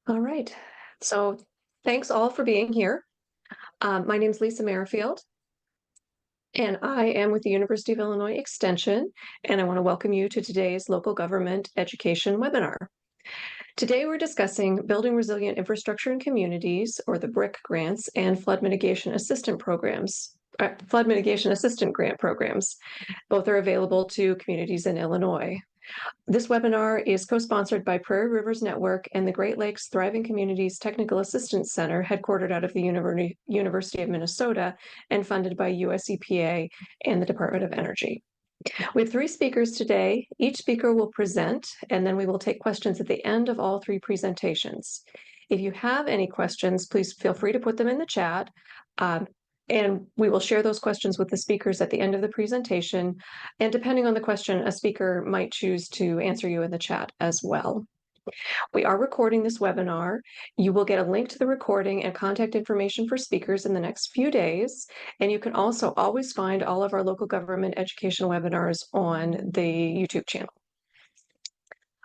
All right. So thanks all for being here. My name is Lisa Merrifield, and I am with the University of Illinois Extension, and I want to welcome you to today's local government education webinar. Today we're discussing Building Resilient Infrastructure in Communities, or the BRIC grants, and Flood Mitigation Assistant programs. Flood Mitigation Assistant grant programs. Both are available to communities in Illinois. This webinar is co-sponsored by Prairie Rivers Network and the Great Lakes Thriving Communities Technical Assistance Center, headquartered out of the University of Minnesota and funded by US EPA and the Department of Energy. We have 3 speakers today. Each speaker will present, and then we will take questions at the end of all 3 presentations. If you have any questions, please feel free to put them in the chat. And we will share those questions with the speakers at the end of the presentation. And depending on the question, a speaker might choose to answer you in the chat as well. We are recording this webinar. You will get a link to the recording and contact information for speakers in the next few days. And you can also always find all of our local government education webinars on the YouTube channel.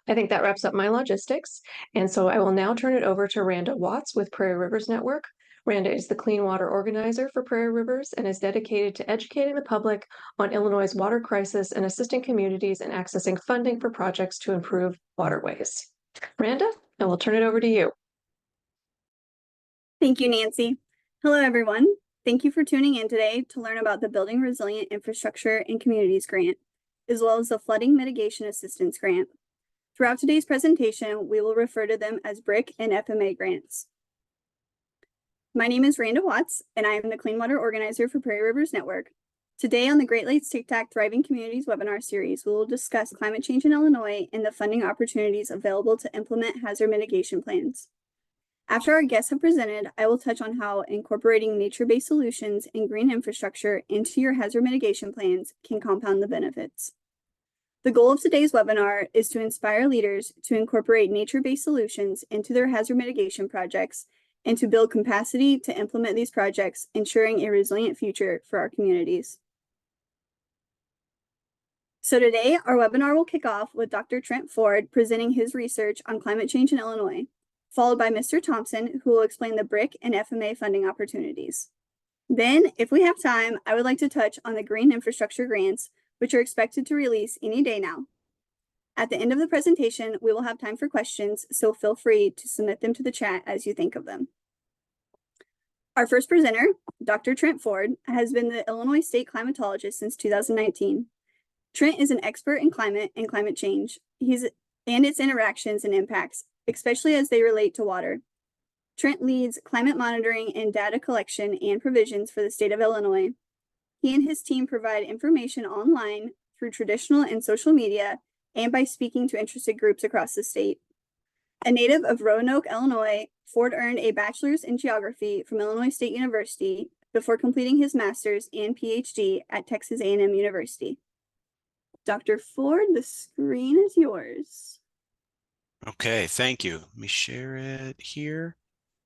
I think that wraps up my logistics. And so I will now turn it over to Randa Watts with Prairie Rivers Network. Randa is the Clean Water Organizer for Prairie Rivers and is dedicated to educating the public on Illinois' water crisis and assisting communities in accessing funding for projects to improve waterways. Randa, I will turn it over to you. Thank you, Nancy. Hello, everyone. Thank you for tuning in today to learn about the Building Resilient Infrastructure in Communities grant, as well as the Flooding Mitigation Assistance grant. Throughout today's presentation, we will refer to them as BRIC and FMA grants. My name is Randa Watts, and I am the Clean Water Organizer for Prairie Rivers Network. Today on the Great Lakes TICTAC Thriving Communities webinar series, we will discuss climate change in Illinois and the funding opportunities available to implement hazard mitigation plans. After our guests have presented, I will touch on how incorporating nature-based solutions and green infrastructure into your hazard mitigation plans can compound the benefits. The goal of today's webinar is to inspire leaders to incorporate nature-based solutions into their hazard mitigation projects and to build capacity to implement these projects, ensuring a resilient future for our communities. So today, our webinar will kick off with Dr. Trent Ford presenting his research on climate change in Illinois, followed by Mr. Thompson, who will explain the BRIC and FMA funding opportunities. Then, if we have time, I would like to touch on the green infrastructure grants, which are expected to release any day now. At the end of the presentation, we will have time for questions, so feel free to submit them to the chat as you think of them. Our first presenter, Dr. Trent Ford, has been the Illinois State Climatologist since 2019. Trent is an expert in climate and climate change and its interactions and impacts, especially as they relate to water. Trent leads climate monitoring and data collection and provisions for the state of Illinois. He and his team provide information online through traditional and social media and by speaking to interested groups across the state. A native of Roanoke, Illinois, Ford earned a bachelor's in geography from Illinois State University before completing his master's and PhD at Texas A&M University. Dr. Ford, the screen is yours. Okay, thank you. Let me share it here.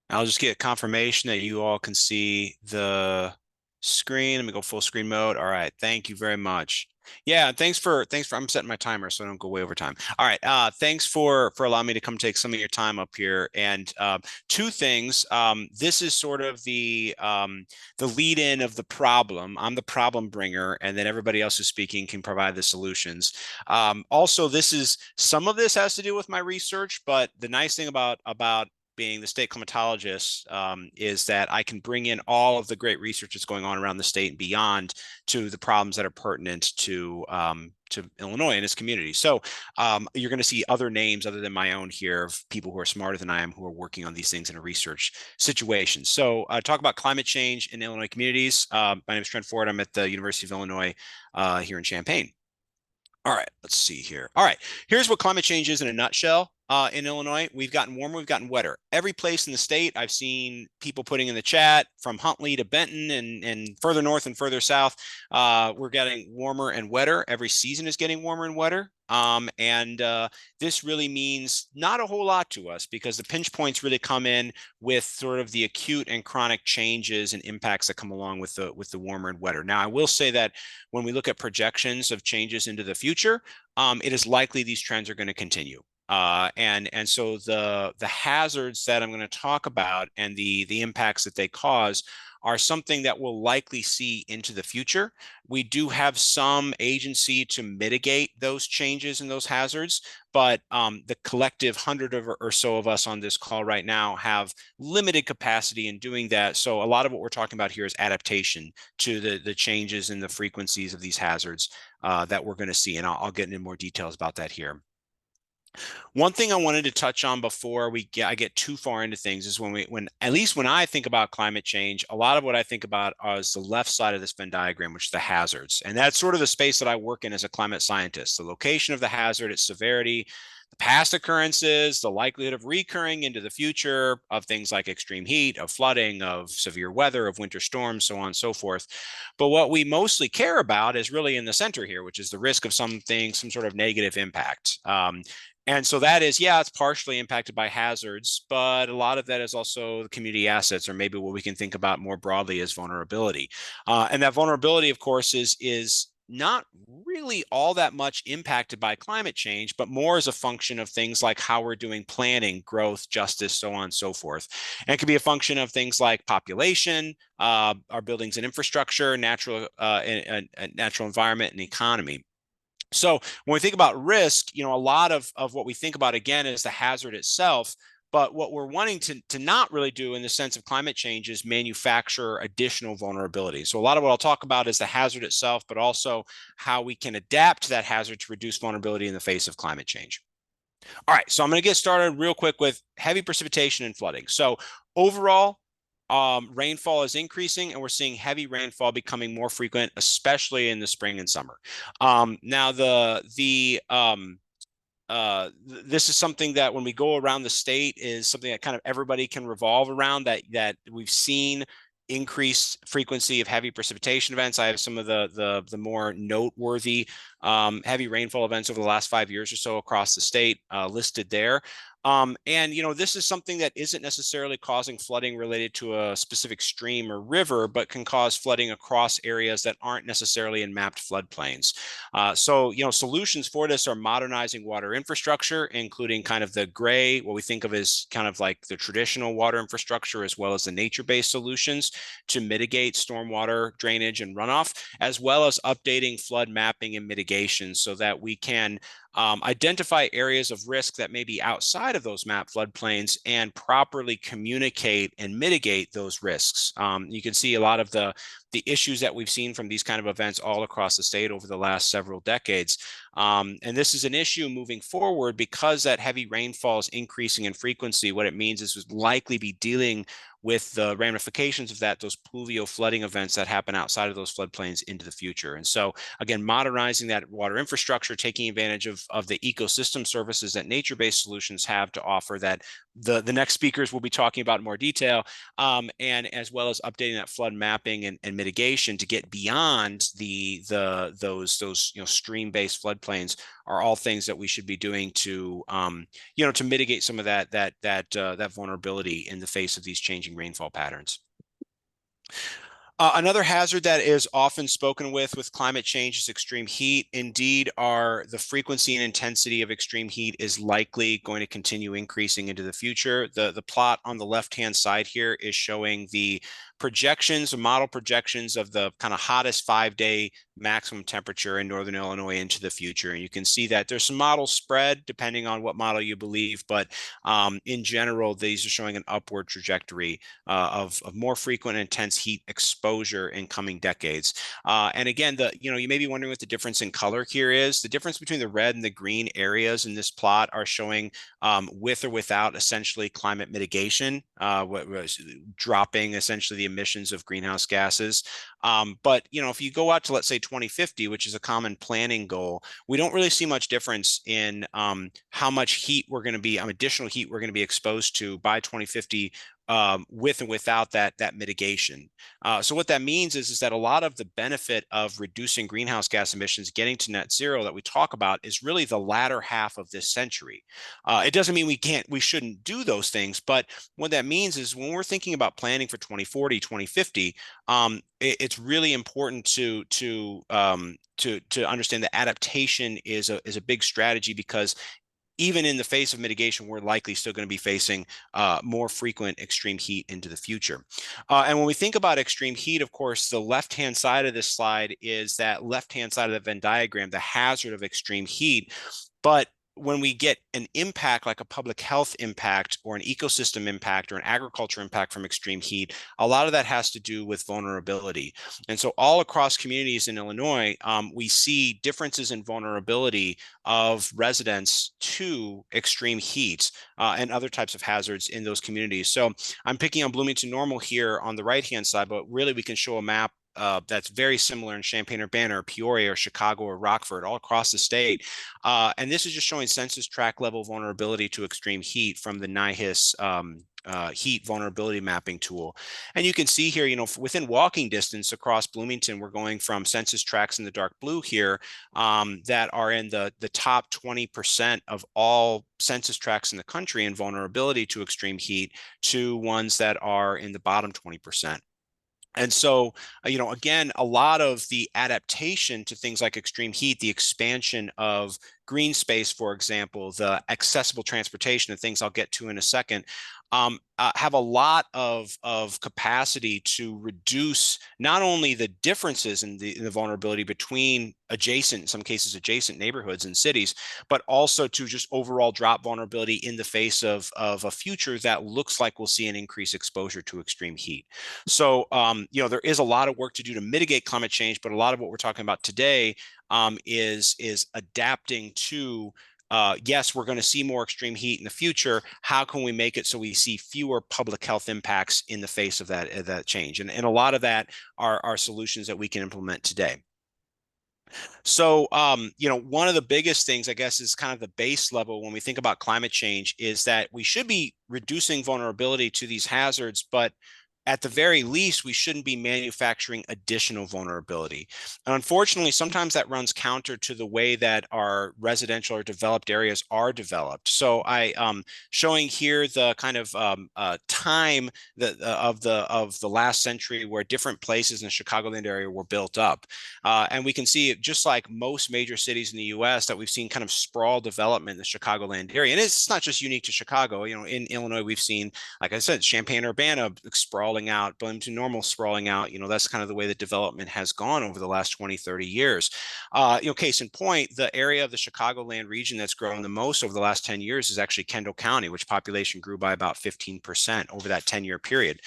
I'll just get confirmation that you all can see the screen. Let me go full screen mode. All right, thank you very much. Yeah, thanks for I'm setting my timer so I don't go way over time. All right, thanks for allowing me to come take some of your time up here. And 2 things. This is sort of the lead in of the problem. I'm the problem bringer, and then everybody else who's speaking can provide the solutions. Also, some of this has to do with my research, but the nice thing about being the state climatologist is that I can bring in all of the great research that's going on around the state and beyond to the problems that are pertinent to Illinois and its community. So you're going to see other names other than my own here of people who are smarter than I am who are working on these things in a research situation. So talk about climate change in Illinois communities. My name is Trent Ford. I'm at the University of Illinois here in Champaign. All right, let's see here. All right, here's what climate change is in a nutshell. In Illinois, we've gotten warmer, we've gotten wetter. Every place in the state, I've seen people putting in the chat from Huntley to Benton and further north and further south, we're getting warmer and wetter. Every season is getting warmer and wetter. This really means not a whole lot to us because the pinch points really come in with sort of the acute and chronic changes and impacts that come along with the warmer and wetter. Now, I will say that when we look at projections of changes into the future, it is likely these trends are going to continue. And so the hazards that I'm going to talk about and the impacts that they cause are something that we'll likely see into the future. We do have some agency to mitigate those changes and those hazards, but the collective 100 or so of us on this call right now have limited capacity in doing that. So a lot of what we're talking about here is adaptation to the changes in the frequencies of these hazards that we're going to see. And I'll get into more details about that here. One thing I wanted to touch on before I get too far into things is when at least when I think about climate change, a lot of what I think about is the left side of this Venn diagram, which is the hazards. And that's sort of the space that I work in as a climate scientist, the location of the hazard, its severity, the past occurrences, the likelihood of recurring into the future of things like extreme heat, of flooding, of severe weather, of winter storms, so on and so forth. But what we mostly care about is really in the center here, which is the risk of something, some sort of negative impact. And so that is, yeah, it's partially impacted by hazards, but a lot of that is also the community assets, or maybe what we can think about more broadly as vulnerability. And that vulnerability, of course, is not really all that much impacted by climate change, but more as a function of things like how we're doing planning, growth, justice, so on and so forth. And it can be a function of things like population, our buildings and infrastructure, natural environment, and economy. So when we think about risk, a lot of what we think about, again, is the hazard itself. But what we're wanting to not really do in the sense of climate change is manufacture additional vulnerability. So a lot of what I'll talk about is the hazard itself, but also how we can adapt to that hazard to reduce vulnerability in the face of climate change. All right, so I'm going to get started real quick with heavy precipitation and flooding. So overall, rainfall is increasing, and we're seeing heavy rainfall becoming more frequent, especially in the spring and summer. Now, this is something that when we go around the state is something that kind of everybody can revolve around, that we've seen increased frequency of heavy precipitation events. I have some of the more noteworthy heavy rainfall events over the last 5 years or so across the state listed there. And this is something that isn't necessarily causing flooding related to a specific stream or river, but can cause flooding across areas that aren't necessarily in mapped floodplains. So solutions for this are modernizing water infrastructure, including kind of the gray, what we think of as kind of like the traditional water infrastructure, as well as the nature-based solutions to mitigate stormwater drainage and runoff, as well as updating flood mapping and mitigation so that we can identify areas of risk that may be outside of those map floodplains and properly communicate and mitigate those risks. You can see a lot of the issues that we've seen from these kind of events all across the state over the last several decades. And this is an issue moving forward because that heavy rainfall is increasing in frequency. What it means is we'll likely be dealing with the ramifications of that, those pluvio flooding events that happen outside of those floodplains into the future. And so again, modernizing that water infrastructure, taking advantage of the ecosystem services that nature-based solutions have to offer that the next speakers will be talking about in more detail, and as well as updating that flood mapping and mitigation to get beyond those stream-based floodplains are all things that we should be doing to to mitigate some of that vulnerability in the face of these changing rainfall patterns. Another hazard that is often spoken with climate change is extreme heat. Indeed, the frequency and intensity of extreme heat is likely going to continue increasing into the future. The plot on the left-hand side here is showing the projections, model projections of the kind of hottest 5-day maximum temperature in northern Illinois into the future. And you can see that there's some model spread depending on what model you believe, but in general, these are showing an upward trajectory of more frequent and intense heat exposure in coming decades. And again, you may be wondering what the difference in color here is. The difference between the red and the green areas in this plot are showing with or without essentially climate mitigation, dropping essentially the emissions of greenhouse gases. But if you go out to, let's say, 2050, which is a common planning goal, we don't really see much difference in how much heat we're going to be, additional heat we're going to be exposed to by 2050 with and without that mitigation. So what that means is that a lot of the benefit of reducing greenhouse gas emissions, getting to net zero that we talk about, is really the latter half of this century. It doesn't mean we shouldn't do those things, but what that means is when we're thinking about planning for 2040, 2050, it's really important to understand that adaptation is a big strategy, because even in the face of mitigation, we're likely still going to be facing more frequent extreme heat into the future. And when we think about extreme heat, of course, the left-hand side of this slide is that left-hand side of the Venn diagram, the hazard of extreme heat. But when we get an impact like a public health impact or an ecosystem impact or an agriculture impact from extreme heat, a lot of that has to do with vulnerability. And so all across communities in Illinois, we see differences in vulnerability of residents to extreme heat and other types of hazards in those communities. So I'm picking on Bloomington Normal here on the right-hand side, but really we can show a map that's very similar in Champaign-Urbana or Peoria or Chicago or Rockford, all across the state. And this is just showing census tract level vulnerability to extreme heat from the NIHIS heat vulnerability mapping tool. And you can see here, within walking distance across Bloomington, we're going from census tracts in the dark blue here that are in the top 20% of all census tracts in the country in vulnerability to extreme heat to ones that are in the bottom 20%. And so, again, a lot of the adaptation to things like extreme heat, the expansion of green space, for example, the accessible transportation and things I'll get to in a second, have a lot of capacity to reduce not only the differences in the vulnerability between in some cases, adjacent neighborhoods and cities, but also to just overall drop vulnerability in the face of a future that looks like we'll see an increased exposure to extreme heat. So, there is a lot of work to do to mitigate climate change, but a lot of what we're talking about today is adapting to yes, we're going to see more extreme heat in the future. How can we make it so we see fewer public health impacts in the face of that change? And a lot of that are solutions that we can implement today. So, one of the biggest things, I guess, is kind of the base level when we think about climate change is that we should be reducing vulnerability to these hazards, but at the very least, we shouldn't be manufacturing additional vulnerability. And unfortunately, sometimes that runs counter to the way that our residential or developed areas are developed. So I showing here the kind of time of the last century where different places in the Chicagoland area were built up. And we can see, just like most major cities in the US, that we've seen kind of sprawl development in the Chicagoland area. And it's not just unique to Chicago. In Illinois, we've seen, like I said, Champaign-Urbana sprawl out, Bloomington Normal sprawling out. That's kind of the way that development has gone over the last 20, 30 years. Case in point, the area of the Chicagoland region that's grown the most over the last 10 years is actually Kendall County, which population grew by about 15% over that 10-year period.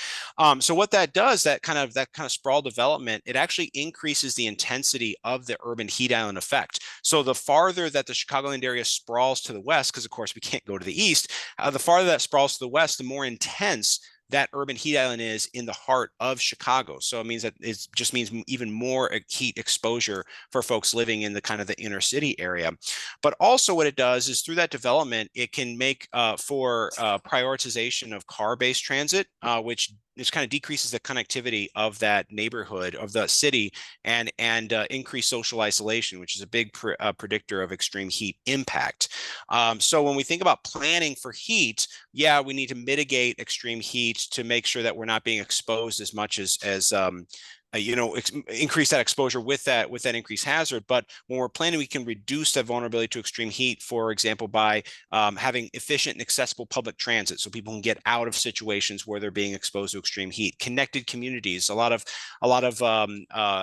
So what that does, that kind of sprawl development, it actually increases the intensity of the urban heat island effect. So the farther that the Chicagoland area sprawls to the west, because of course we can't go to the east, the farther that sprawls to the west, the more intense that urban heat island is in the heart of Chicago. So it means that it just means even more heat exposure for folks living in the kind of the inner city area. But also what it does is through that development, it can make for prioritization of car-based transit, which kind of decreases the connectivity of that neighborhood, of the city, and increase social isolation, which is a big predictor of extreme heat impact. So when we think about planning for heat, yeah, we need to mitigate extreme heat to make sure that we're not being exposed as much as increase that exposure with that increased hazard. But when we're planning, we can reduce that vulnerability to extreme heat, for example, by having efficient and accessible public transit so people can get out of situations where they're being exposed to extreme heat. Connected communities, a lot of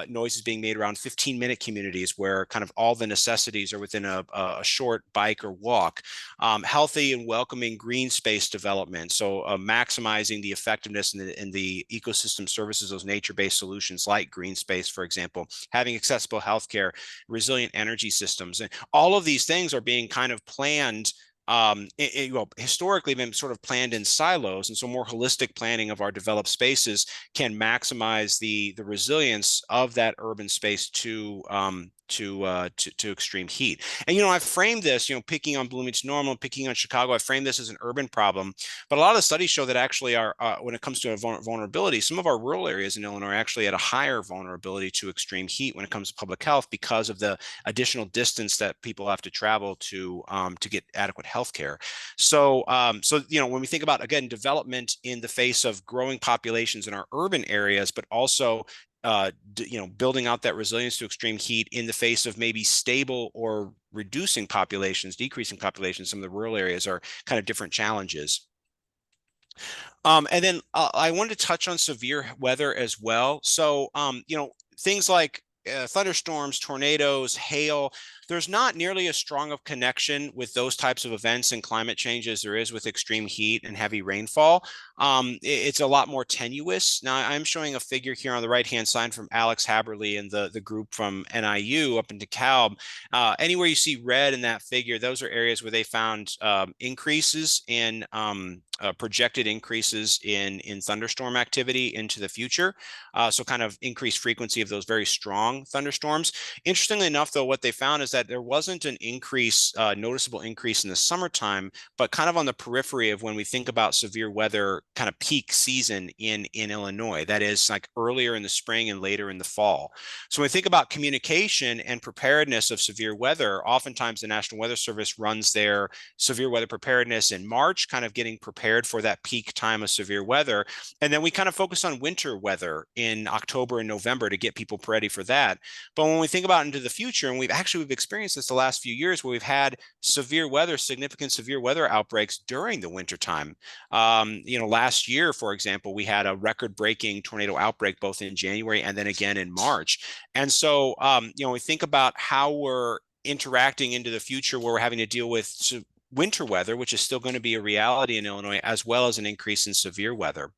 noise is being made around 15-minute communities where kind of all the necessities are within a short bike or walk. Healthy and welcoming green space development, so maximizing the effectiveness and the ecosystem services, those nature-based solutions like green space, for example, having accessible healthcare, resilient energy systems. And all of these things are being kind of planned historically been sort of planned in silos, and so more holistic planning of our developed spaces can maximize the resilience of that urban space to extreme heat. And I've framed this, picking on Bloomington Normal, picking on Chicago, I framed this as an urban problem, but a lot of the studies show that actually when it comes to vulnerability, some of our rural areas in Illinois are actually at a higher vulnerability to extreme heat when it comes to public health because of the additional distance that people have to travel to get adequate health care. So when we think about, again, development in the face of growing populations in our urban areas, but also building out that resilience to extreme heat in the face of maybe stable or reducing populations, decreasing populations. Some of the rural areas are kind of different challenges. And then I wanted to touch on severe weather as well. So, things like thunderstorms, tornadoes, hail, there's not nearly as strong of connection with those types of events and climate change as there is with extreme heat and heavy rainfall. It's a lot more tenuous. Now, I'm showing a figure here on the right-hand side from Alex Haberly and the group from NIU up in DeKalb. Anywhere you see red in that figure, those are areas where they found increases in projected increases in thunderstorm activity into the future. So kind of increased frequency of those very strong thunderstorms. Interestingly enough, though, what they found is that there wasn't an increase, noticeable increase in the summertime, but kind of on the periphery of when we think about severe weather kind of peak season in Illinois. That is like earlier in the spring and later in the fall. So when we think about communication and preparedness of severe weather, oftentimes the National Weather Service runs their severe weather preparedness in March, kind of getting prepared for that peak time of severe weather. And then we kind of focus on winter weather in October and November to get people ready for that. But when we think about into the future, and we've experienced this the last few years where we've had severe weather, significant severe weather outbreaks during the wintertime. Last year, for example, we had a record-breaking tornado outbreak both in January and then again in March. And so, we think about how we're interacting into the future where we're having to deal with winter weather, which is still going to be a reality in Illinois, as well as an increase in severe weather.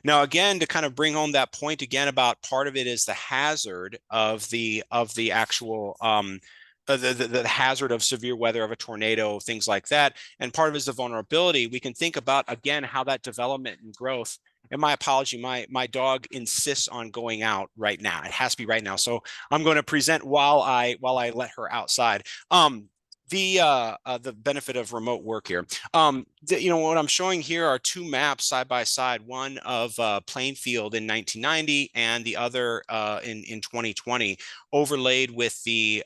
Now, again, to kind of bring home that point again about part of it is the hazard of the actual the hazard of severe weather, of a tornado, things like that. And part of it is the vulnerability. We can think about, again, how that development and growth. And my apology, my dog insists on going out right now. It has to be right now. So I'm going to present while I let her outside. The benefit of remote work here. What I'm showing here are two maps side by side, one of Plainfield in 1990 and the other in 2020, overlaid with the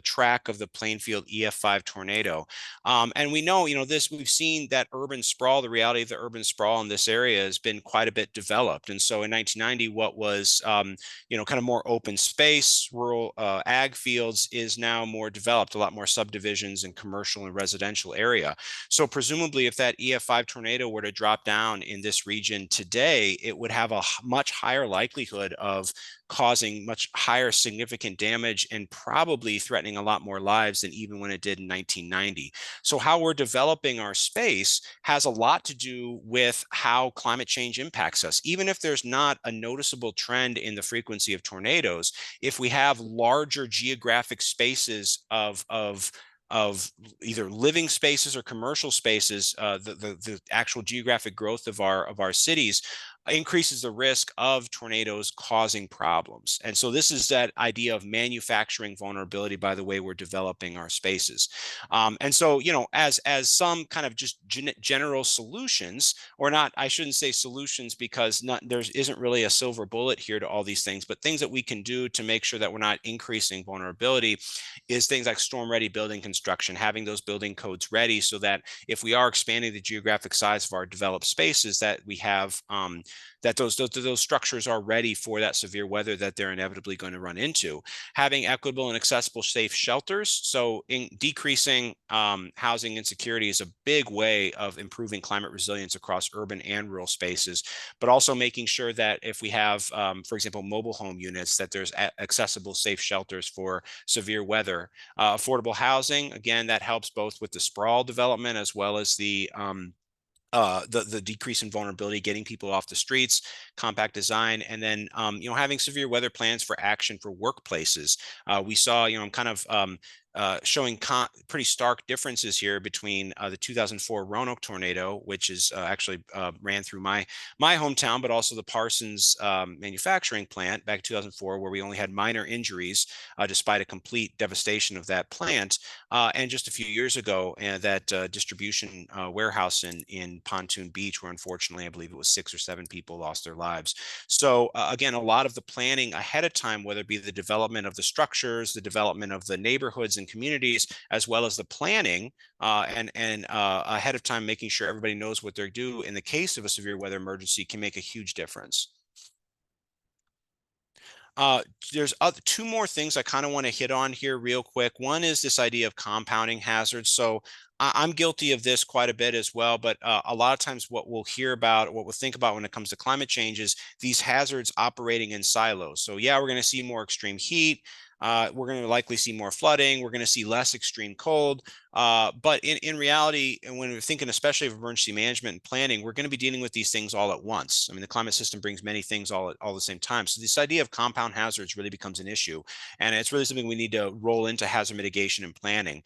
track of the Plainfield EF5 tornado. And we know, we've seen that urban sprawl, the reality of the urban sprawl in this area has been quite a bit developed. And so in 1990, what was, kind of more open space, rural ag fields is now more developed, a lot more subdivisions and commercial and residential area. So presumably if that EF5 tornado were to drop down in this region today, it would have a much higher likelihood of causing much higher significant damage and probably threatening a lot more lives than even when it did in 1990. So how we're developing our space has a lot to do with how climate change impacts us. Even if there's not a noticeable trend in the frequency of tornadoes, if we have larger geographic spaces of either living spaces or commercial spaces, the actual geographic growth of our cities increases the risk of tornadoes causing problems. And so this is that idea of manufacturing vulnerability by the way we're developing our spaces. And so, as some kind of just general solutions, or not, I shouldn't say solutions because there isn't really a silver bullet here to all these things, but things that we can do to make sure that we're not increasing vulnerability is things like storm-ready building construction, having those building codes ready so that if we are expanding the geographic size of our developed spaces, that we have that those structures are ready for that severe weather that they're inevitably going to run into. Having equitable and accessible safe shelters. So decreasing housing insecurity is a big way of improving climate resilience across urban and rural spaces, but also making sure that if we have, for example, mobile home units, that there's accessible safe shelters for severe weather. Affordable housing, again, that helps both with the sprawl development as well as the decrease in vulnerability, getting people off the streets, compact design, and then having severe weather plans for action for workplaces. We saw, I'm kind of showing pretty stark differences here between the 2004 Roanoke tornado, which is actually ran through my hometown, but also the Parsons manufacturing plant back in 2004, where we only had minor injuries despite a complete devastation of that plant. And just a few years ago, that distribution warehouse in Pontoon Beach, where unfortunately, I believe it was 6 or 7 people lost their lives. So again, a lot of the planning ahead of time, whether it be the development of the structures, the development of the neighborhoods and communities, as well as the planning and ahead of time, making sure everybody knows what they're due in the case of a severe weather emergency, can make a huge difference. There's two more things I kind of want to hit on here real quick. One is this idea of compounding hazards. So I'm guilty of this quite a bit as well, but a lot of times what we'll hear about, what we'll think about when it comes to climate change is these hazards operating in silos. So yeah, we're going to see more extreme heat. We're going to likely see more flooding. We're going to see less extreme cold. But in reality, and when we're thinking especially of emergency management and planning, we're going to be dealing with these things all at once. I mean, the climate system brings many things all at the same time. So this idea of compound hazards really becomes an issue. And it's really something we need to roll into hazard mitigation and planning.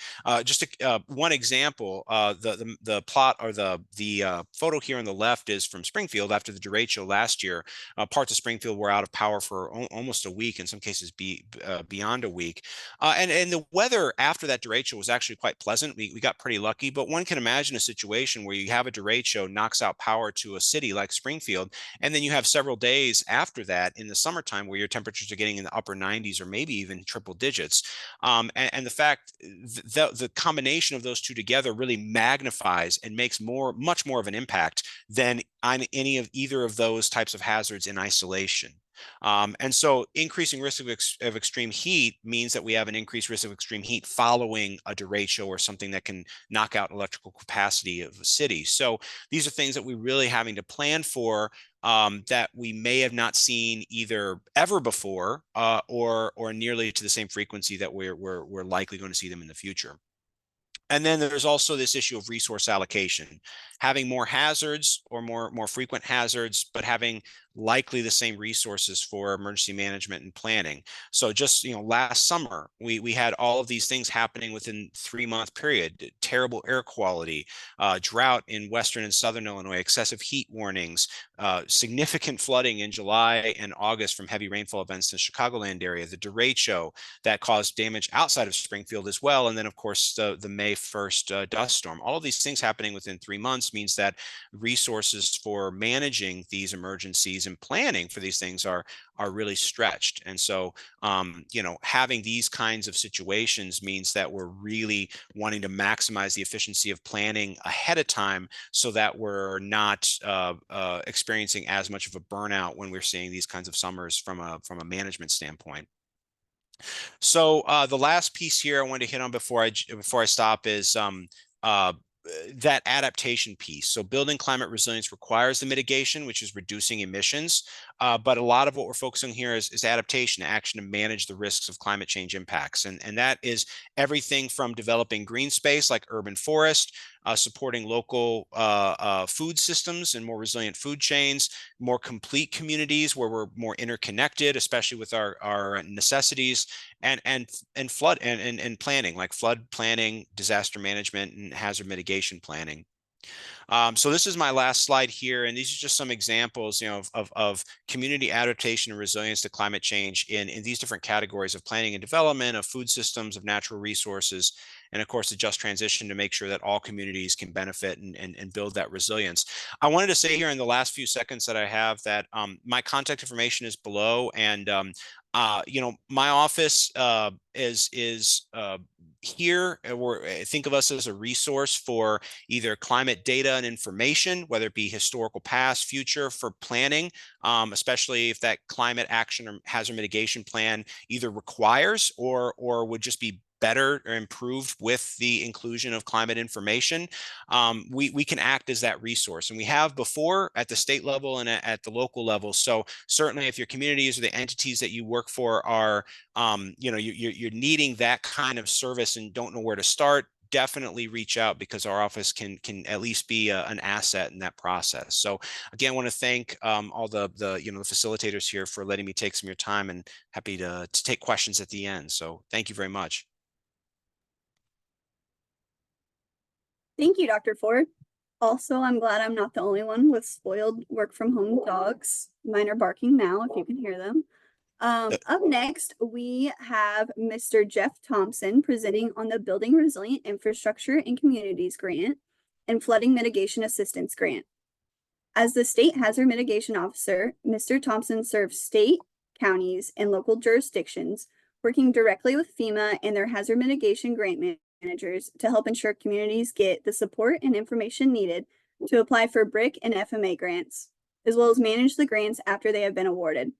One example, the plot or the photo here on the left is from Springfield after the derecho last year. Parts of Springfield were out of power for almost a week, in some cases beyond a week. And the weather after that derecho was actually quite pleasant. We got pretty lucky, but one can imagine a situation where you have a derecho knocks out power to a city like Springfield, and then you have several days after that in the summertime where your temperatures are getting in the upper 90s or maybe even triple digits. And the fact the combination of those two together really magnifies and makes much more of an impact than on either of those types of hazards in isolation. And so increasing risk of extreme heat means that we have an increased risk of extreme heat following a derecho or something that can knock out electrical capacity of a city. So these are things that we really having to plan for, that we may have not seen either ever before or nearly to the same frequency that we're likely going to see them in the future. And then there's also this issue of resource allocation, having more hazards or more frequent hazards, but having likely the same resources for emergency management and planning. So just, last summer, we had all of these things happening within 3-month period, terrible air quality, drought in Western and Southern Illinois, excessive heat warnings, significant flooding in July and August from heavy rainfall events in the Chicagoland area, the derecho that caused damage outside of Springfield as well. And then of course, the May 1st dust storm. All of these things happening within 3 months means that resources for managing these emergencies and planning for these things are really stretched. And so, having these kinds of situations means that we're really wanting to maximize the efficiency of planning ahead of time so that we're not experiencing as much of a burnout when we're seeing these kinds of summers from a management standpoint. So the last piece here I wanted to hit on before I stop is that adaptation piece. So building climate resilience requires the mitigation, which is reducing emissions. But a lot of what we're focusing here is adaptation, action to manage the risks of climate change impacts. And that is everything from developing green space like urban forest, supporting local food systems and more resilient food chains, more complete communities where we're more interconnected, especially with our necessities, and flood and planning, like flood planning, disaster management, and hazard mitigation planning. So this is my last slide here, and these are just some examples, of community adaptation and resilience to climate change in these different categories of planning and development, of food systems, of natural resources, and of course, the just transition to make sure that all communities can benefit and build that resilience. I wanted to say here in the last few seconds that I have that my contact information is below, and my office is here. Think of us as a resource for either climate data and information, whether it be historical past, future, for planning, especially if that climate action or hazard mitigation plan either requires or would just be better or improved with the inclusion of climate information. We can act as that resource, and we have before at the state level and at the local level. So certainly if your communities or the entities that you work for are you're needing that kind of service and don't know where to start, definitely reach out, because our office can at least be an asset in that process. So again, I want to thank all the facilitators here for letting me take some of your time, and happy to take questions at the end. So thank you very much. Thank you, Dr. Ford. Also, I'm glad I'm not the only one with spoiled work from home dogs. Mine are barking now, if you can hear them. Up next, we have Mr. Jeff Thompson presenting on the Building Resilient Infrastructure in Communities grant and Flooding Mitigation Assistance grant. As the State Hazard Mitigation Officer, Mr. Thompson serves state, counties, and local jurisdictions, working directly with FEMA and their hazard mitigation grant managers to help ensure communities get the support and information needed to apply for BRIC and FMA grants, as well as manage the grants after they have been awarded.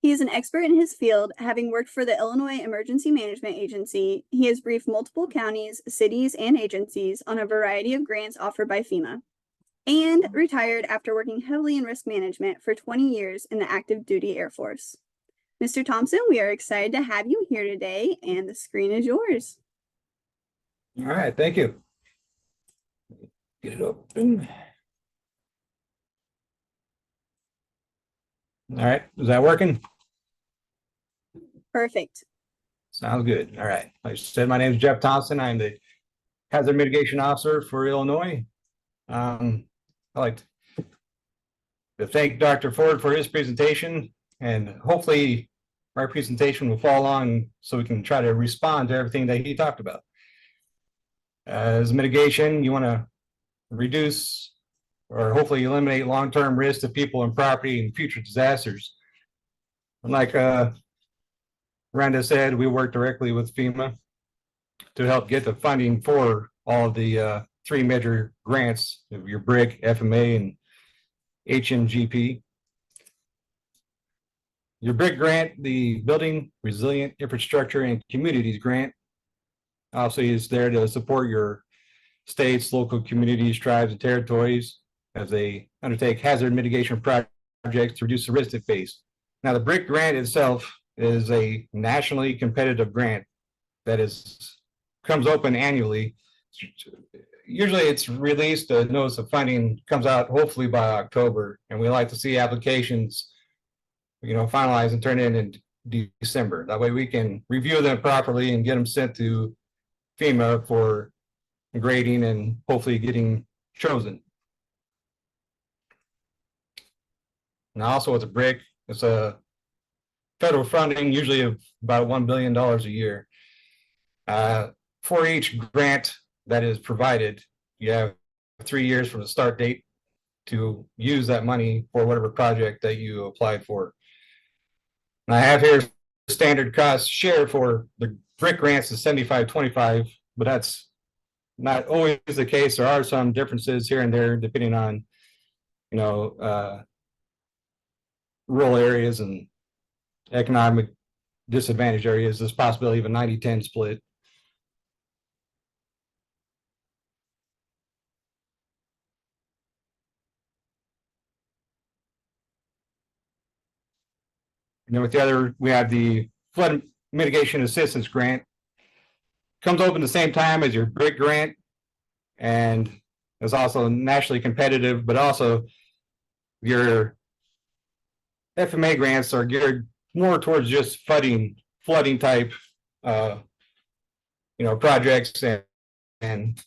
He is an expert in his field, having worked for the Illinois Emergency Management Agency. He has briefed multiple counties, cities, and agencies on a variety of grants offered by FEMA, and retired after working heavily in risk management for 20 years in the active duty Air Force. Mr. Thompson, we are excited to have you here today, and the screen is yours. All right, thank you. Get it open. All right, is that working? Perfect. Sounds good. All right. Like I said, my name is Jeff Thompson. I'm the Hazard Mitigation Officer for Illinois. I'd like to thank Dr. Ford for his presentation, and hopefully my presentation will follow along so we can try to respond to everything that he talked about. As mitigation, you want to reduce or hopefully eliminate long-term risk to people and property and future disasters. And like Randa said, we work directly with FEMA to help get the funding for all of the three major grants of your BRIC, FMA, and HMGP. Your BRIC grant, the Building Resilient Infrastructure and Communities grant, obviously is there to support your states, local communities, tribes, and territories as they undertake hazard mitigation projects to reduce the risk they face. Now, the BRIC grant itself is a nationally competitive grant that comes open annually. Usually it's released, the notice of funding comes out hopefully by October, and we like to see applications, finalized and turned in December. That way we can review them properly and get them sent to FEMA for grading and hopefully getting chosen. Now, also with the BRIC, it's a federal funding, usually of about $1 billion a year. For each grant that is provided, you have 3 years from the start date to use that money for whatever project that you applied for. And I have here standard cost share for the BRIC grants is 75-25, but that's not always the case. There are some differences here and there depending on, rural areas and economic disadvantaged areas. There's possibility of a 90-10 split. And then with the other, we have the Flood Mitigation Assistance grant. Comes open the same time as your BRIC grant, and is also nationally competitive, but also your FMA grants are geared more towards just flooding type projects and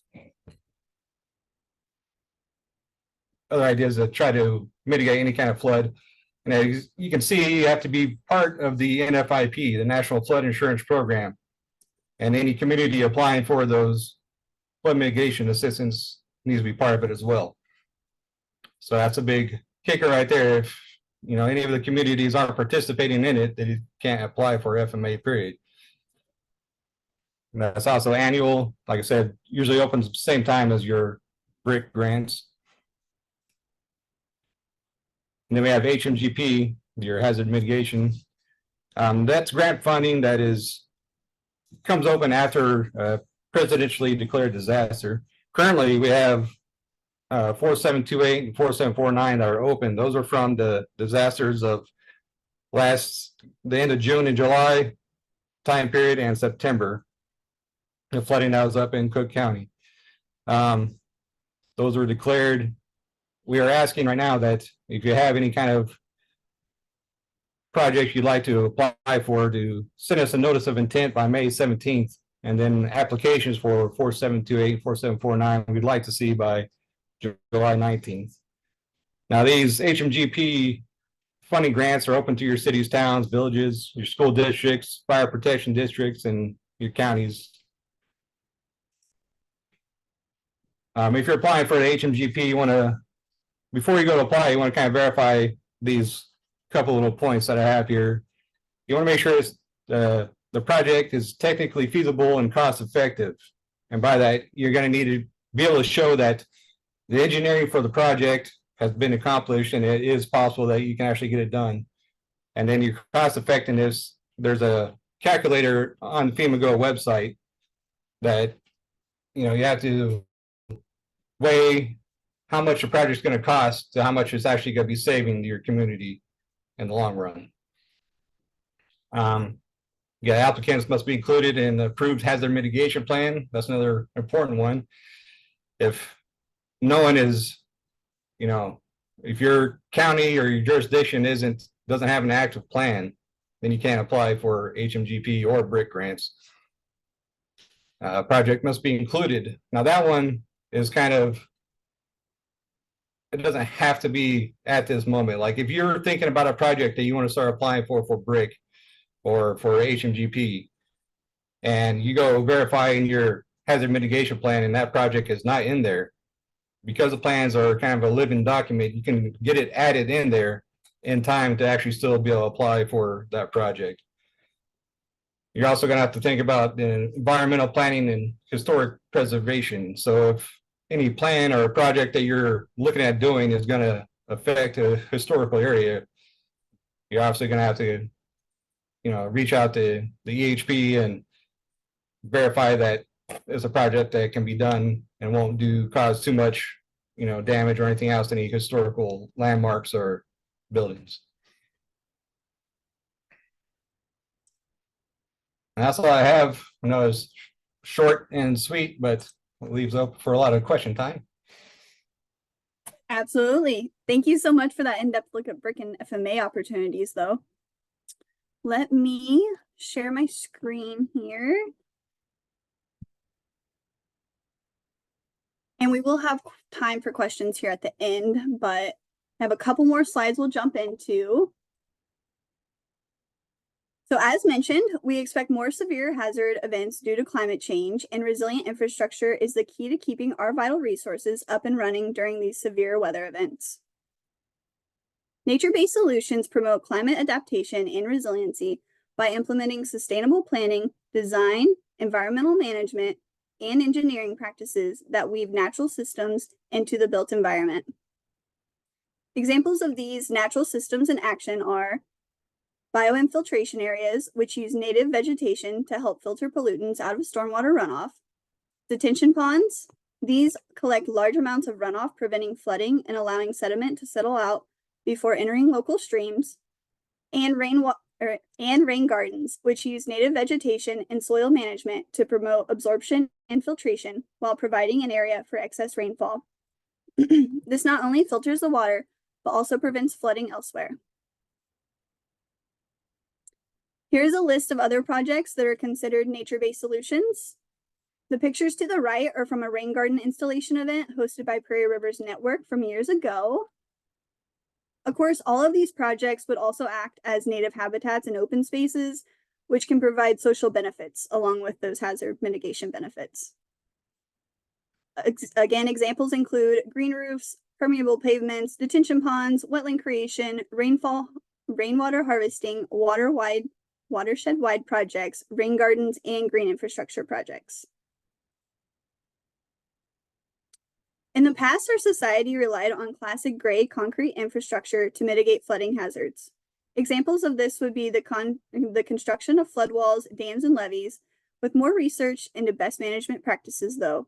other ideas that try to mitigate any kind of flood. And as you can see, you have to be part of the NFIP, the National Flood Insurance Program, and any community applying for those flood mitigation assistance needs to be part of it as well. So that's a big kicker right there. If any of the communities aren't participating in it, they can't apply for FMA, period. And that's also annual. Like I said, usually opens at the same time as your BRIC grants. And then we have HMGP, your hazard mitigation. That's grant funding that comes open after a presidentially declared disaster. Currently, we have 4728 and 4749 that are open. Those are from the disasters of the end of June and July time period and September. The flooding that was up in Cook County. Those were declared. We are asking right now that if you have any kind of project you'd like to apply for, to send us a notice of intent by May 17th, and then applications for 4728, 4749, we'd like to see by July 19th. Now, these HMGP funding grants are open to your cities, towns, villages, your school districts, fire protection districts, and your counties. If you're applying for the HMGP, before you go to apply, you want to kind of verify these couple little points that I have here. You want to make sure the project is technically feasible and cost effective. And by that, you're going to need to be able to show that the engineering for the project has been accomplished and it is possible that you can actually get it done. And then your cost effectiveness, there's a calculator on the FEMA Go website that, you have to weigh how much a project's going to cost to how much it's actually going to be saving to your community in the long run. Yeah, applicants must be included in the approved hazard mitigation plan. That's another important one. If no one is, if your county or your jurisdiction doesn't have an active plan, then you can't apply for HMGP or BRIC grants. Project must be included. Now that one is it doesn't have to be at this moment. Like if you're thinking about a project that you want to start applying for BRIC or for HMGP, and you go verify in your hazard mitigation plan and that project is not in there, because the plans are kind of a living document, you can get it added in there in time to actually still be able to apply for that project. You're also going to have to think about the environmental planning and historic preservation. So if any plan or project that you're looking at doing is going to affect a historical area, you're obviously going to have to, reach out to the EHP and verify that it's a project that can be done and won't cause too much, damage or anything else to any historical landmarks or buildings. And that's all I have. I know it's short and sweet, but it leaves up for a lot of question time. Absolutely. Thank you so much for that in-depth look at BRIC and FMA opportunities, though. Let me share my screen here. And we will have time for questions here at the end, but I have a couple more slides we'll jump into. So as mentioned, we expect more severe hazard events due to climate change, and resilient infrastructure is the key to keeping our vital resources up and running during these severe weather events. Nature-based solutions promote climate adaptation and resiliency by implementing sustainable planning, design, environmental management, and engineering practices that weave natural systems into the built environment. Examples of these natural systems in action are bioinfiltration areas, which use native vegetation to help filter pollutants out of stormwater runoff. Detention ponds, these collect large amounts of runoff, preventing flooding and allowing sediment to settle out before entering local streams. And rain gardens, which use native vegetation and soil management to promote absorption and filtration while providing an area for excess rainfall. This not only filters the water, but also prevents flooding elsewhere. Here's a list of other projects that are considered nature-based solutions. The pictures to the right are from a rain garden installation event hosted by Prairie Rivers Network from years ago. Of course, all of these projects would also act as native habitats and open spaces, which can provide social benefits along with those hazard mitigation benefits. Again, examples include green roofs, permeable pavements, detention ponds, wetland creation, rainwater harvesting, watershed-wide projects, rain gardens, and green infrastructure projects. In the past, our society relied on classic gray concrete infrastructure to mitigate flooding hazards. Examples of this would be the construction of flood walls, dams, and levees. With more research into best management practices, though,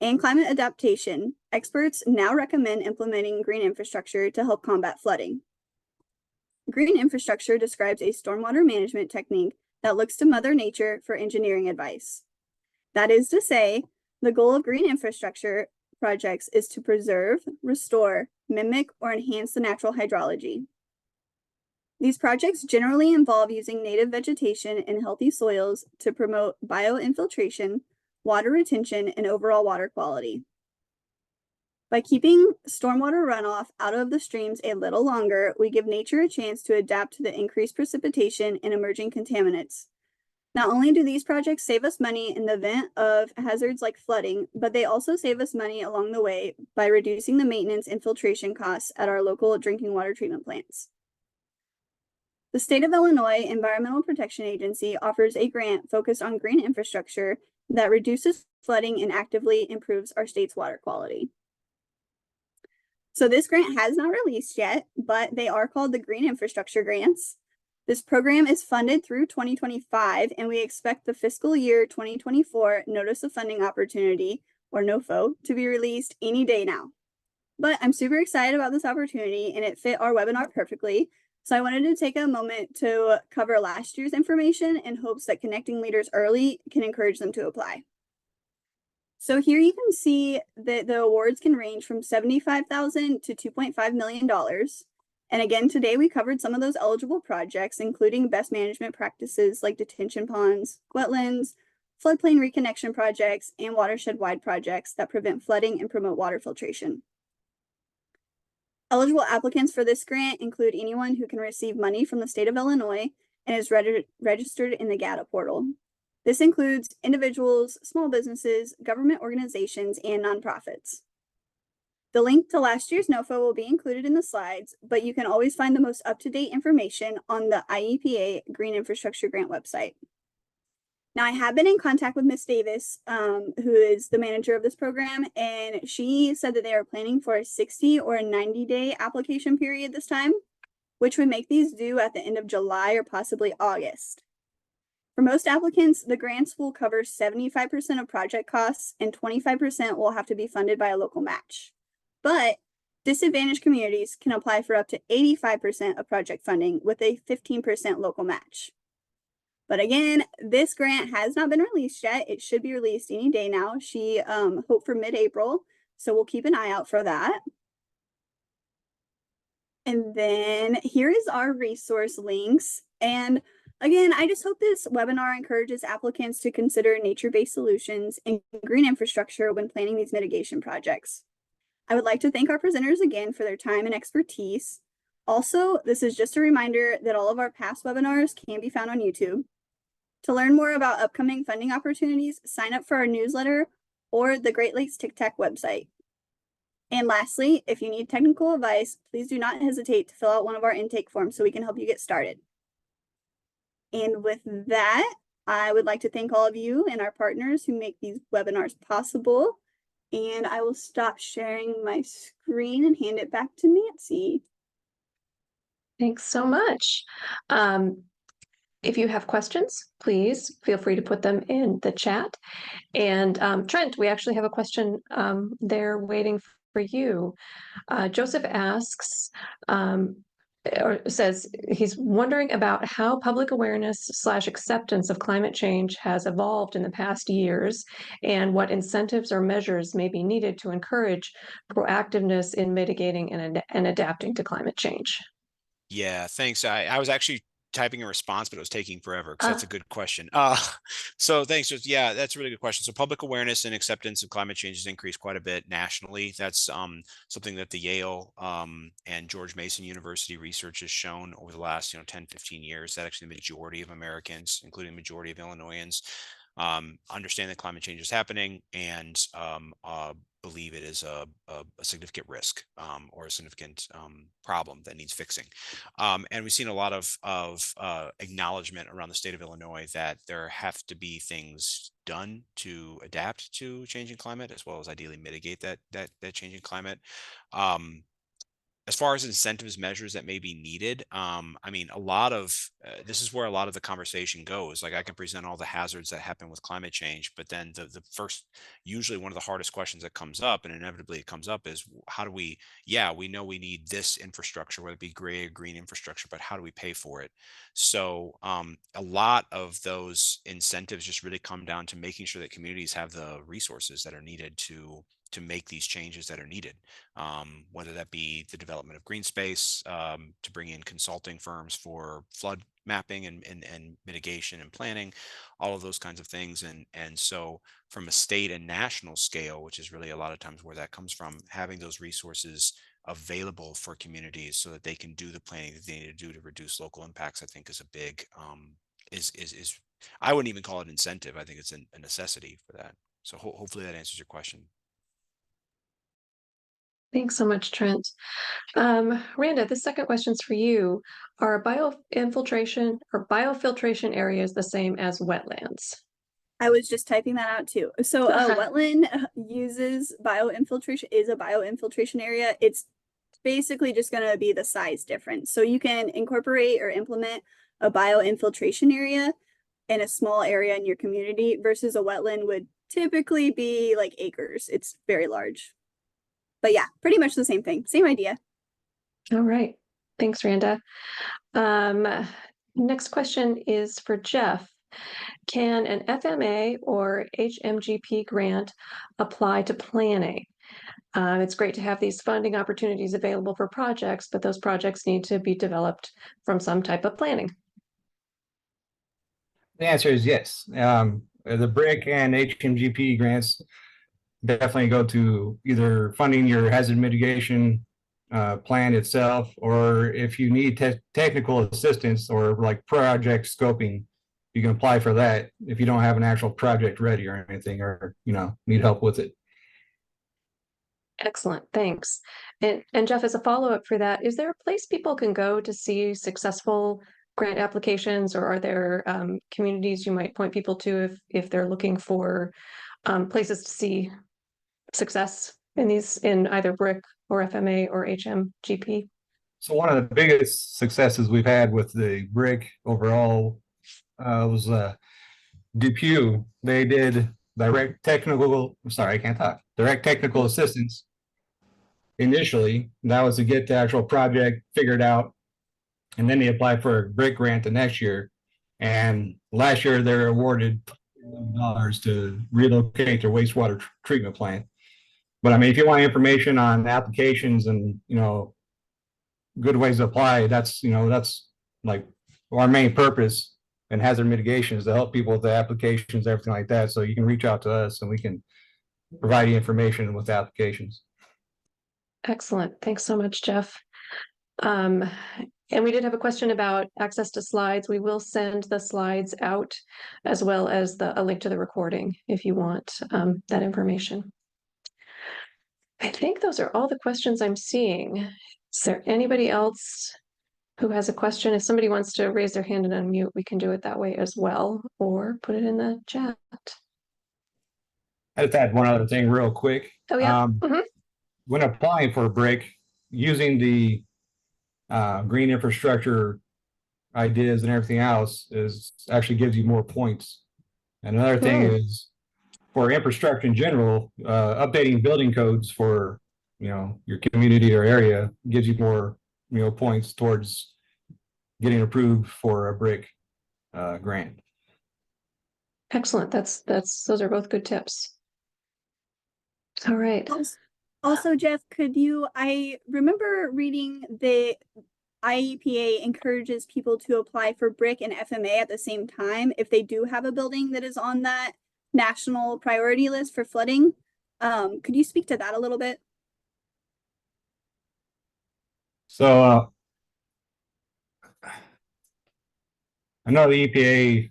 and climate adaptation, experts now recommend implementing green infrastructure to help combat flooding. Green infrastructure describes a stormwater management technique that looks to Mother Nature for engineering advice. That is to say, the goal of green infrastructure projects is to preserve, restore, mimic, or enhance the natural hydrology. These projects generally involve using native vegetation and healthy soils to promote bioinfiltration, water retention, and overall water quality. By keeping stormwater runoff out of the streams a little longer, we give nature a chance to adapt to the increased precipitation and emerging contaminants. Not only do these projects save us money in the event of hazards like flooding, but they also save us money along the way by reducing the maintenance and filtration costs at our local drinking water treatment plants. The State of Illinois Environmental Protection Agency offers a grant focused on green infrastructure that reduces flooding and actively improves our state's water quality. So this grant has not released yet, but they are called the Green Infrastructure Grants. This program is funded through 2025, and we expect the fiscal year 2024 Notice of Funding Opportunity, or NOFO, to be released any day now. But I'm super excited about this opportunity, and it fit our webinar perfectly. So I wanted to take a moment to cover last year's information in hopes that connecting leaders early can encourage them to apply. So here you can see that the awards can range from $75,000 to $2.5 million. And again, today we covered some of those eligible projects, including best management practices like detention ponds, wetlands, floodplain reconnection projects, and watershed-wide projects that prevent flooding and promote water filtration. Eligible applicants for this grant include anyone who can receive money from the state of Illinois and is registered in the GATA portal. This includes individuals, small businesses, government organizations, and nonprofits. The link to last year's NOFO will be included in the slides, but you can always find the most up-to-date information on the IEPA Green Infrastructure Grant website. Now, I have been in contact with Ms. Davis, who is the manager of this program, and she said that they are planning for a 60 or a 90-day application period this time, which would make these due at the end of July or possibly August. For most applicants, the grants will cover 75% of project costs and 25% will have to be funded by a local match. But disadvantaged communities can apply for up to 85% of project funding with a 15% local match. But again, this grant has not been released yet. It should be released any day now. She hoped for mid-April, so we'll keep an eye out for that. And then here is our resource links. And again, I just hope this webinar encourages applicants to consider nature-based solutions and green infrastructure when planning these mitigation projects. I would like to thank our presenters again for their time and expertise. Also, this is just a reminder that all of our past webinars can be found on YouTube. To learn more about upcoming funding opportunities, sign up for our newsletter or the Great Lakes TICTAC website. And lastly, if you need technical advice, please do not hesitate to fill out one of our intake forms so we can help you get started. And with that, I would like to thank all of you and our partners who make these webinars possible. And I will stop sharing my screen and hand it back to Nancy. Thanks so much. If you have questions, please feel free to put them in the chat. And Trent, we actually have a question there waiting for you. Joseph asks, or says he's wondering about how public awareness / acceptance of climate change has evolved in the past years and what incentives or measures may be needed to encourage proactiveness in mitigating and adapting to climate change. Yeah, thanks. I was actually typing a response, but it was taking forever because that's a good question. So thanks. Yeah, that's a really good question. So public awareness and acceptance of climate change has increased quite a bit nationally. That's something that the Yale and George Mason University research has shown over the last 10, 15 years that actually the majority of Americans, including the majority of Illinoisans, understand that climate change is happening and believe it is a significant risk or a significant problem that needs fixing. And we've seen a lot of acknowledgement around the state of Illinois that there have to be things done to adapt to changing climate, as well as ideally mitigate that changing climate. As far as incentives measures that may be needed, I mean, a lot of this is where a lot of the conversation goes. Like I can present all the hazards that happen with climate change, but then the first, usually one of the hardest questions that comes up, and inevitably it comes up, is how do we, we know we need this infrastructure, whether it be gray or green infrastructure, but how do we pay for it? So a lot of those incentives just really come down to making sure that communities have the resources that are needed to make these changes that are needed, whether that be the development of green space, to bring in consulting firms for flood mapping and mitigation and planning, all of those kinds of things. And so from a state and national scale, which is really a lot of times where that comes from, having those resources available for communities so that they can do the planning that they need to do to reduce local impacts, I think is a big, is I wouldn't even call it incentive. I think it's a necessity for that. So hopefully that answers your question. Thanks so much, Trent. Randa, the second question's for you. Are bioinfiltration or biofiltration areas the same as wetlands? I was just typing that out too. So a wetland uses bioinfiltration, is a bioinfiltration area. It's basically just going to be the size difference. So you can incorporate or implement a bioinfiltration area in a small area in your community versus a wetland would typically be like acres. It's very large. But yeah, pretty much the same thing, same idea. All right. Thanks, Randa. Next question is for Jeff. Can an FMA or HMGP grant apply to planning? It's great to have these funding opportunities available for projects, but those projects need to be developed from some type of planning. The answer is yes. The BRIC and HMGP grants definitely go to either funding your hazard mitigation plan itself, or if you need technical assistance or like project scoping, you can apply for that if you don't have an actual project ready or anything, or need help with it. Excellent, thanks. And Jeff, as a follow-up for that, is there a place people can go to see successful grant applications, or are there communities you might point people to if they're looking for places to see success in either BRIC or FMA or HMGP? So one of the biggest successes we've had with the BRIC overall was Tues. They did direct technical assistance initially. That was to get the actual project figured out, and then they applied for a BRIC grant the next year. And last year they were awarded $1 to relocate their wastewater treatment plant. But I mean, if you want information on applications and good ways to apply, that's like our main purpose in hazard mitigation is to help people with the applications, everything like that. So you can reach out to us and we can provide you information with the applications. Excellent. Thanks so much, Jeff. And we did have a question about access to slides. We will send the slides out as well as a link to the recording if you want that information. I think those are all the questions I'm seeing. Is there anybody else who has a question? If somebody wants to raise their hand and unmute, we can do it that way as well, or put it in the chat. I just add one other thing real quick. Oh, yeah. When applying for a BRIC, using the green infrastructure ideas and everything else actually gives you more points. And another thing is, for infrastructure in general, updating building codes for your community or area gives you more points towards getting approved for a BRIC grant. Excellent. Those are both good tips. All right. Also, Jeff, I remember reading the IEPA encourages people to apply for BRIC and FMA at the same time if they do have a building that is on that national priority list for flooding. Could you speak to that a little bit? So I know the EPA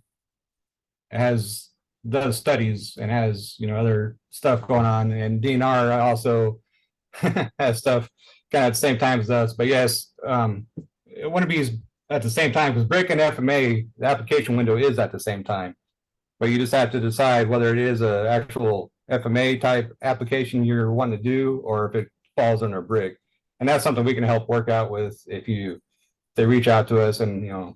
does studies and has other stuff going on, and DNR also has stuff kind of at the same time as us. But yes, it wouldn't be at the same time because BRIC and FMA, the application window is at the same time. But you just have to decide whether it is an actual FMA type application you're wanting to do, or if it falls under BRIC. And that's something we can help work out with if they reach out to us and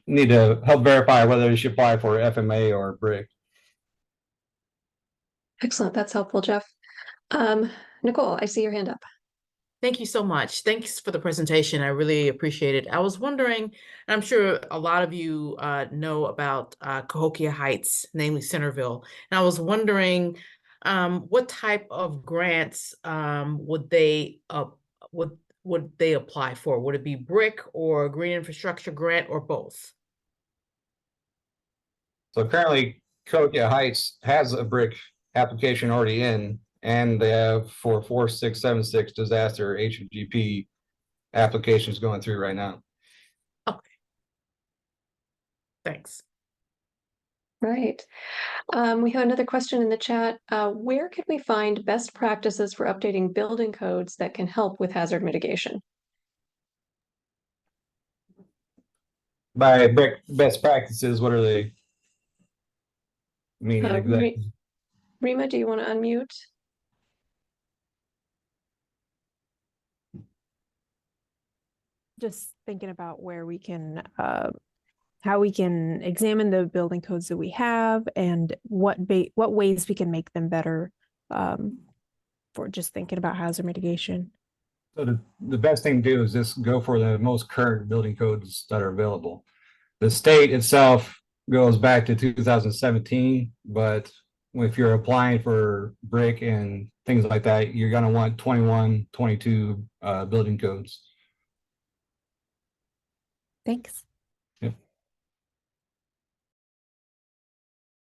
need to help verify whether they should apply for FMA or BRIC. Excellent. That's helpful, Jeff. Nicole, I see your hand up. Thank you so much. Thanks for the presentation. I really appreciate it. I was wondering, and I'm sure a lot of you know about Cahokia Heights, namely Centerville. And I was wondering what type of grants would they apply for? Would it be BRIC or Green Infrastructure Grant or both? So currently Cahokia Heights has a BRIC application already in, and they have for 4676 disaster HGP applications going through right now. Okay. Thanks. Right. We have another question in the chat. Where can we find best practices for updating building codes that can help with hazard mitigation? By BRIC best practices, what are they meaning exactly? Rima, do you want to unmute? just thinking about where we can, how we can examine the building codes that we have and what ways we can make them better, for just thinking about hazard mitigation. So the best thing to do is just go for the most current building codes that are available. The state itself goes back to 2017, but if you're applying for BRIC and things like that, you're gonna want 21, 22 building codes. Thanks.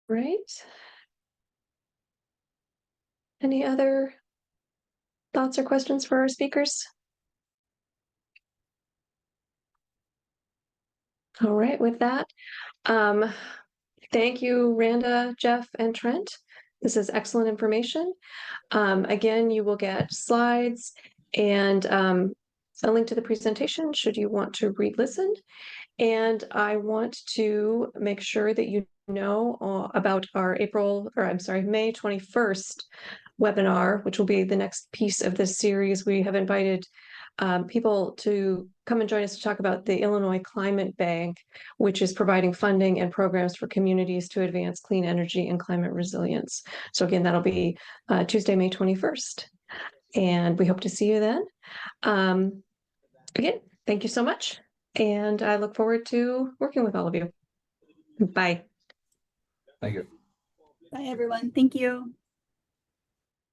Right. Any other thoughts or questions for our speakers? All right, with that, thank you, Randa, Jeff, and Trent. This is excellent information. Again, you will get slides and a link to the presentation should you want to re-listen. And I want to make sure that you know about our May 21st webinar, which will be the next piece of this series. We have invited people to come and join us to talk about the Illinois Climate Bank, which is providing funding and programs for communities to advance clean energy and climate resilience. So again, that'll be Tuesday, May 21st. And we hope to see you then. Again, thank you so much. And I look forward to working with all of you. Bye. Thank you. Bye, everyone. Thank you.